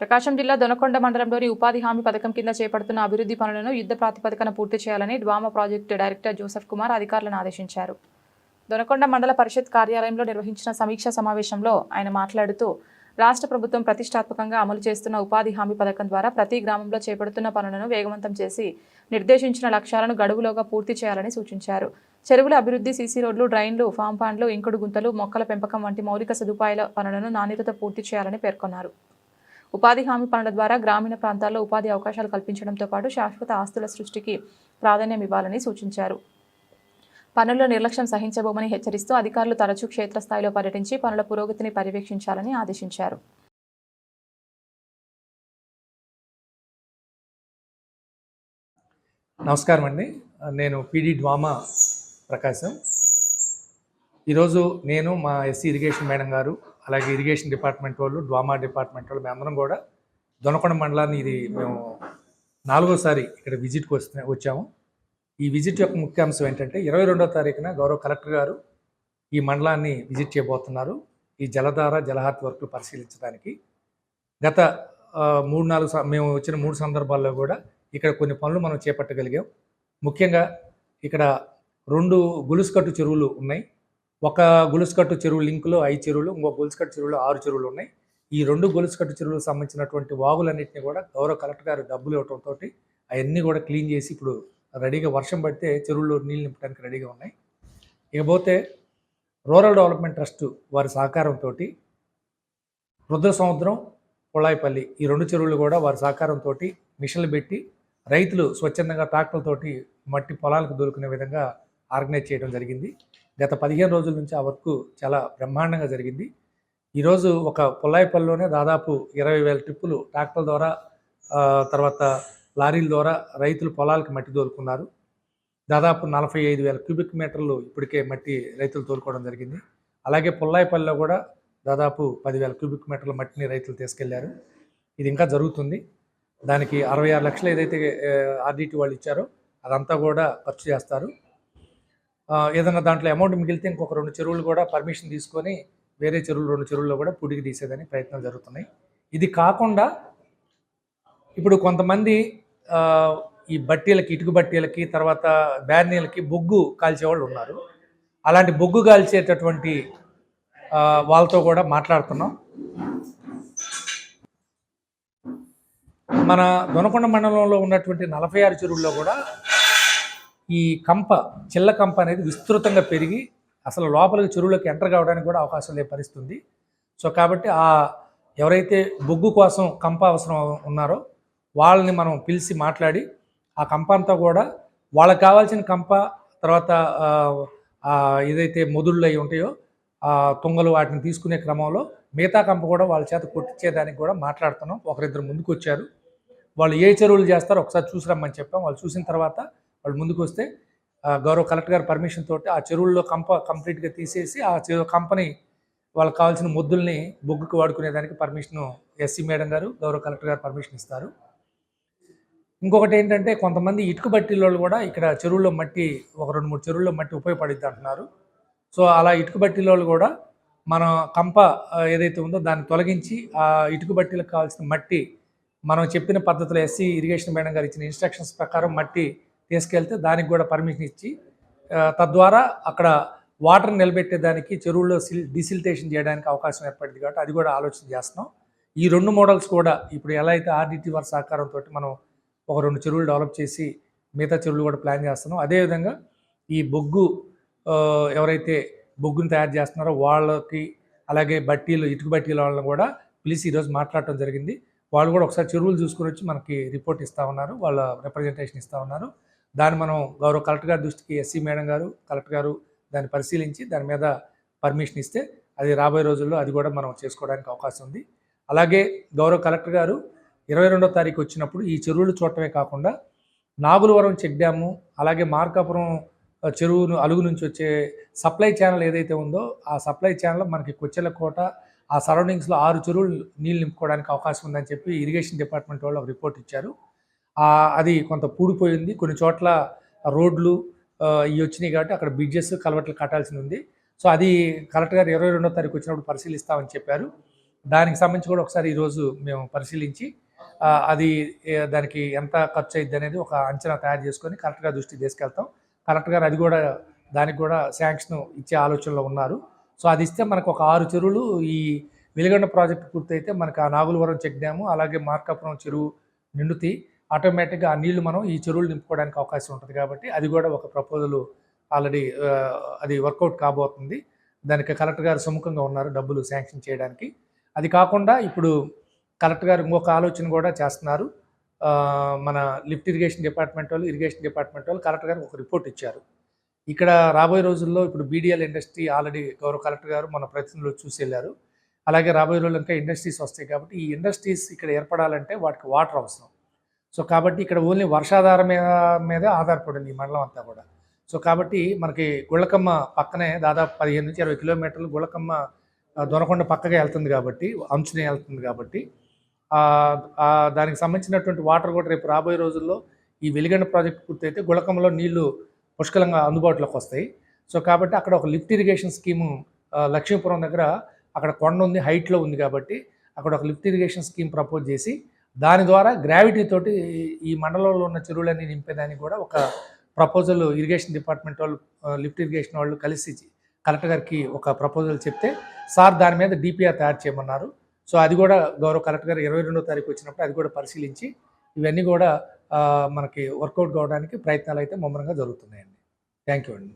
ప్రకాశం జిల్లా దొనకొండ మండలంలోని ఉపాధి హామీ పథకం కింద చేపడుతున్న అభివృద్ధి పనులను యుద్ధ ప్రాతిపదికన పూర్తి చేయాలని డ్వామా ప్రాజెక్టు డైరెక్టర్ జోసెఫ్ కుమార్ అధికారులను ఆదేశించారు. దొనకొండ మండల పరిషత్ కార్యాలయంలో నిర్వహించిన సమీక్షా సమావేశంలో ఆయన మాట్లాడుతూ రాష్ట్ర ప్రభుత్వం ప్రతిష్టాత్మకంగా అమలు చేస్తున్న ఉపాధి హామీ పథకం ద్వారా ప్రతి గ్రామంలో చేపడుతున్న పనులను వేగవంతం చేసి నిర్దేశించిన లక్ష్యాలను గడువులోగా పూర్తి చేయాలని సూచించారు. చెరువుల అభివృద్ధి, సీసీ రోడ్లు, డ్రైన్లు, ఫామ్ పాండ్లు, ఇంకుడు గుంతలు, మొక్కల పెంపకం వంటి మౌలిక సదుపాయాల పనులను నాణ్యతతో పూర్తి చేయాలని పేర్కొన్నారు. ఉపాధి హామీ పనుల ద్వారా గ్రామీణ ప్రాంతాల్లో ఉపాధి అవకాశాలు కల్పించడంతో పాటు శాశ్వత ఆస్తుల సృష్టికి ప్రాధాన్యం ఇవ్వాలని సూచించారు. పనుల్లో నిర్లక్ష్యం సహించబోమని హెచ్చరిస్తూ అధికారులు తరచూ క్షేత్రస్థాయిలో పర్యటించి పనుల పురోగతిని పర్యవేక్షించాలని ఆదేశించారు. నమస్కారం అండి. నేను పీడీ డ్వామా ప్రకాశం. ఈరోజు నేను మా ఎస్సీ ఇరిగేషన్ మేడం గారు, అలాగే ఇరిగేషన్ డిపార్ట్మెంట్ వాళ్ళు, డ్వామా డిపార్ట్మెంట్ వాళ్ళు, మేమందరం కూడా దొనకొండ మండలాన్ని ఇది మేము 4వసారి ఇక్కడ విజిట్కి వచ్చాము. ఈ విజిట్ యొక్క ముఖ్య అంశం ఏంటంటే 22వ తారీఖున గౌరవ కలెక్టర్ గారు ఈ మండలాన్ని విజిట్ చేయబోతున్నారు. ఈ జలధార, జలహారతి వర్కులు పరిశీలించడానికి గత 3-4 మేము వచ్చిన 3 సందర్భాల్లో కూడా ఇక్కడ కొన్ని పనులు మనం చేపట్టగలిగాం. ముఖ్యంగా ఇక్కడ 2 గొలుసుకట్టు చెరువులు ఉన్నాయి. ఒక గొలుసుకట్టు చెరువు లింకులో 5 చెరువులు, ఇంకొక గొలుసుకట్టు చెరువులో 6 చెరువులు ఉన్నాయి. ఈ 2 గొలుసుకట్టు చెరువులకు సంబంధించినటువంటి వాగులన్నింటినీ కూడా గౌరవ కలెక్టర్ గారు డబ్బులు ఇవ్వడంతో అవన్నీ కూడా క్లీన్ చేసి ఇప్పుడు రెడీగా, వర్షం పడితే చెరువుల్లో నీళ్ళు నింపడానికి రెడీగా ఉన్నాయి. ఇకపోతే రూరల్ డెవలప్మెంట్ ట్రస్ట్ వారి సహకారంతో రుద్ర సముద్రం, పొళాయిపల్లి ఈ 2 చెరువులు కూడా వారి సహకారంతో మిషన్లు పెట్టి రైతులు స్వచ్ఛందంగా ట్రాక్టర్లతోటి మట్టి పొలాలకు దొరుకునే విధంగా ఆర్గనైజ్ చేయడం జరిగింది. గత 15 రోజుల నుంచి ఆ వర్క్ చాలా బ్రహ్మాండంగా జరిగింది. ఈరోజు ఒక పొల్లాయిపల్లిలోనే దాదాపు 20,000 ట్రిప్పులు ట్రాక్టర్ల ద్వారా, తర్వాత లారీల ద్వారా రైతులు పొలాలకు మట్టి తోలుకున్నారు. దాదాపు 45,000 క్యూబిక్ మీటర్లు ఇప్పటికే మట్టి రైతులు తోలుకోవడం జరిగింది. అలాగే పొల్లాయిపల్లిలో కూడా దాదాపు 10,000 క్యూబిక్ మీటర్ల మట్టిని రైతులు తీసుకెళ్లారు. ఇది ఇంకా జరుగుతుంది. దానికి 66 లక్షలు ఏదైతే ఆర్డిటి వాళ్ళు ఇచ్చారో అదంతా కూడా ఖర్చు చేస్తారు. ఏదైనా దాంట్లో అమౌంట్ మిగిలితే ఇంకొక 2 చెరువులు కూడా పర్మిషన్ తీసుకొని వేరే చెరువులు 2 చెరువుల్లో కూడా పుడికి తీసేదని ప్రయత్నాలు జరుగుతున్నాయి. ఇది కాకుండా ఇప్పుడు కొంతమంది ఈ బట్టీలకి, ఇటుక బట్టీలకి, తర్వాత బ్యార్నీలకి బొగ్గు కాల్చేవాళ్ళు ఉన్నారు. అలాంటి బొగ్గు కాల్చేటటువంటి వాళ్ళతో కూడా మాట్లాడుతున్నాం. మన దొనకొండ మండలంలో ఉన్నటువంటి 46 చెరువుల్లో కూడా ఈ చిల్ల కంప అనేది విస్తృతంగా పెరిగి అసలు లోపలికి చెరువులోకి ఎంటర్ కావడానికి కూడా అవకాశం లేని పరిస్థితి ఉంది. సో కాబట్టి ఎవరైతే బొగ్గు కోసం కంప అవసరం ఉన్నారో వాళ్ళని మనం పిలిచి మాట్లాడి ఆ కంప అంతా కూడా వాళ్ళకి కావాల్సిన కంప, తర్వాత ఏదైతే మొదుళ్ళు అవి ఉంటాయో తుంగలు, వాటిని తీసుకునే క్రమంలో మిగతా కంప కూడా వాళ్ళ చేత కొట్టించేదానికి కూడా మాట్లాడుతున్నాం. ఒకరిద్దరు ముందుకు వచ్చారు. వాళ్ళు ఏ చెరువులు చేస్తారో ఒకసారి చూసి రమ్మని చెప్పాం. వాళ్ళు చూసిన తర్వాత వాళ్ళు ముందుకు వస్తే గౌరవ కలెక్టర్ గారి పర్మిషన్ తోటి ఆ చెరువుల్లో కంప కంప్లీట్గా తీసేసి ఆ కంపని వాళ్ళకి కావాల్సిన మొద్దుల్ని బొగ్గుకు వాడుకునేదానికి పర్మిషను ఎస్సీ మేడం గారు, గౌరవ కలెక్టర్ గారు పర్మిషన్ ఇస్తారు. ఇంకొకటి ఏంటంటే కొంతమంది ఇటుక బట్టీల కూడా ఇక్కడ చెరువుల్లో మట్టి, ఒక 2-3 చెరువుల్లో మట్టి ఉపయోగపడిద్ది అంటున్నారు. సో అలా ఇటుక బట్టీల కూడా మన కంప ఏదైతే ఉందో దాన్ని తొలగించి ఆ ఇటుక బట్టీలకు కావాల్సిన మట్టి మనం చెప్పిన పద్ధతిలో ఎస్సీ ఇరిగేషన్ మేడం గారు ఇచ్చిన ఇన్స్ట్రక్షన్స్ ప్రకారం మట్టి తీసుకెళ్తే దానికి కూడా పర్మిషన్ ఇచ్చి తద్వారా అక్కడ వాటర్ నిలబెట్టేదానికి చెరువుల్లో డిసిల్టేషన్ చేయడానికి అవకాశం ఏర్పడింది. కాబట్టి అది కూడా ఆలోచన చేస్తున్నాం. ఈ 2 మోడల్స్ కూడా ఇప్పుడు ఎలా అయితే ఆర్డిటి వారి సహకారంతో మనం ఒక 2 చెరువులు డెవలప్ చేసి మిగతా చెరువులు కూడా ప్లాన్ చేస్తున్నాం. అదేవిధంగా ఈ బొగ్గు ఎవరైతే బొగ్గును తయారు చేస్తున్నారో వాళ్ళకి, అలాగే బట్టీలు, ఇటుక బట్టీల వాళ్ళని కూడా పిలిచి ఈరోజు మాట్లాడటం జరిగింది. వాళ్ళు కూడా ఒకసారి చెరువులు చూసుకొని వచ్చి మనకి రిపోర్ట్ ఇస్తూ ఉన్నారు, వాళ్ళ రిప్రజెంటేషన్ ఇస్తూ ఉన్నారు. దాన్ని మనం గౌరవ కలెక్టర్ గారి దృష్టికి ఎస్సీ మేడం గారు, కలెక్టర్ గారు దాన్ని పరిశీలించి దాని మీద పర్మిషన్ ఇస్తే అది రాబోయే రోజుల్లో అది కూడా మనం చేసుకోవడానికి అవకాశం ఉంది. అలాగే గౌరవ కలెక్టర్ గారు 22వ తారీఖు వచ్చినప్పుడు ఈ చెరువులు చూడటమే కాకుండా నాగులవరం చెక్ డ్యాము, అలాగే మార్కాపురం చెరువును అలుగు నుంచి వచ్చే సప్లై ఛానల్ ఏదైతే ఉందో ఆ సప్లై ఛానల్ మనకి కొచ్చెలకోట ఆ సరౌండింగ్స్లో 6 చెరువులు నీళ్ళు నింపుకోవడానికి అవకాశం ఉందని చెప్పి ఇరిగేషన్ డిపార్ట్మెంట్ వాళ్ళు ఒక రిపోర్ట్ ఇచ్చారు. అది కొంత పూడిపోయింది. కొన్ని చోట్ల రోడ్లు ఇవి వచ్చినాయి కాబట్టి అక్కడ బ్రిడ్జెస్, కల్వర్ట్లు కట్టాల్సి ఉంది. సో అది కలెక్టర్ గారు 22వ తారీఖు వచ్చినప్పుడు పరిశీలిస్తామని చెప్పారు. దానికి సంబంధించి కూడా ఒకసారి ఈరోజు మేము పరిశీలించి అది దానికి ఎంత ఖర్చు అయ్యిద్ది అనేది ఒక అంచనా తయారు చేసుకొని కలెక్టర్ గారి దృష్టికి తీసుకెళ్తాం. కలెక్టర్ గారు అది కూడా దానికి కూడా శాంక్షన్ ఇచ్చే ఆలోచనలో ఉన్నారు. సో అది ఇస్తే మనకు ఒక 6 చెరువులు ఈ వెలిగొండ ప్రాజెక్టు పూర్తయితే మనకు ఆ నాగులవరం చెక్ డ్యాము అలాగే మార్కాపురం చెరువు నిండుతాయి. ఆటోమేటిక్గా ఆ నీళ్లు మనం ఈ చెరువులు నింపుకోవడానికి అవకాశం ఉంటుంది కాబట్టి అది కూడా ఒక ప్రపోజల్ ఆల్రెడీ అది వర్కౌట్ కాబోతుంది. దానికి కలెక్టర్ గారు సుముఖంగా ఉన్నారు డబ్బులు శాంక్షన్ చేయడానికి. అది కాకుండా ఇప్పుడు కలెక్టర్ గారు ఇంకొక ఆలోచన కూడా చేస్తున్నారు. మన లిఫ్ట్ ఇరిగేషన్ డిపార్ట్మెంట్ వాళ్ళు, ఇరిగేషన్ డిపార్ట్మెంట్ వాళ్ళు కలెక్టర్ గారికి ఒక రిపోర్ట్ ఇచ్చారు. ఇక్కడ రాబోయే రోజుల్లో ఇప్పుడు బీడీఎల్ ఇండస్ట్రీ ఆల్రెడీ గౌరవ కలెక్టర్ గారు మన ప్రతినిధులు చూసి వెళ్ళారు. అలాగే రాబోయే రోజుల్లో ఇంకా ఇండస్ట్రీస్ వస్తాయి కాబట్టి ఈ ఇండస్ట్రీస్ ఇక్కడ ఏర్పడాలంటే వాటికి వాటర్ అవసరం. సో కాబట్టి ఇక్కడ ఓన్లీ వర్షాధారం మీదే ఆధారపడింది ఈ మండలం అంతా కూడా. సో కాబట్టి మనకి గుళ్ళకమ్మ పక్కనే దాదాపు 15 నుంచి 20 కిలోమీటర్లు గుళ్ళకమ్మ దొనకొండ పక్కగా వెళ్తుంది కాబట్టి, అంచునే వెళ్తుంది కాబట్టి దానికి సంబంధించినటువంటి వాటర్ కూడా రేపు రాబోయే రోజుల్లో ఈ వెలిగొండ ప్రాజెక్ట్ పూర్తయితే గుళ్ళకమ్మలో నీళ్లు పుష్కలంగా అందుబాటులోకి వస్తాయి. సో కాబట్టి అక్కడ ఒక లిఫ్ట్ ఇరిగేషన్ స్కీము లక్ష్మీపురం దగ్గర అక్కడ కొండ ఉంది, హైట్లో ఉంది కాబట్టి అక్కడ ఒక లిఫ్ట్ ఇరిగేషన్ స్కీమ్ ప్రపోజ్ చేసి దాని ద్వారా గ్రావిటీ తోటి ఈ మండలంలో ఉన్న చెరువులన్నీ నింపేదానికి కూడా ఒక ప్రపోజల్ ఇరిగేషన్ డిపార్ట్మెంట్ వాళ్ళు, లిఫ్ట్ ఇరిగేషన్ వాళ్ళు కలిసి కలెక్టర్ గారికి ఒక ప్రపోజల్ చెప్తే సార్ దాని మీద డిపిఆర్ తయారు చేయమన్నారు. సో అది కూడా గౌరవ కలెక్టర్ గారు 22వ తారీఖు వచ్చినప్పుడు అది కూడా పరిశీలించి ఇవన్నీ కూడా మనకి వర్కౌట్ కావడానికి ప్రయత్నాలు అయితే ముమ్మరంగా జరుగుతున్నాయండి. థ్యాంక్ యూ అండి.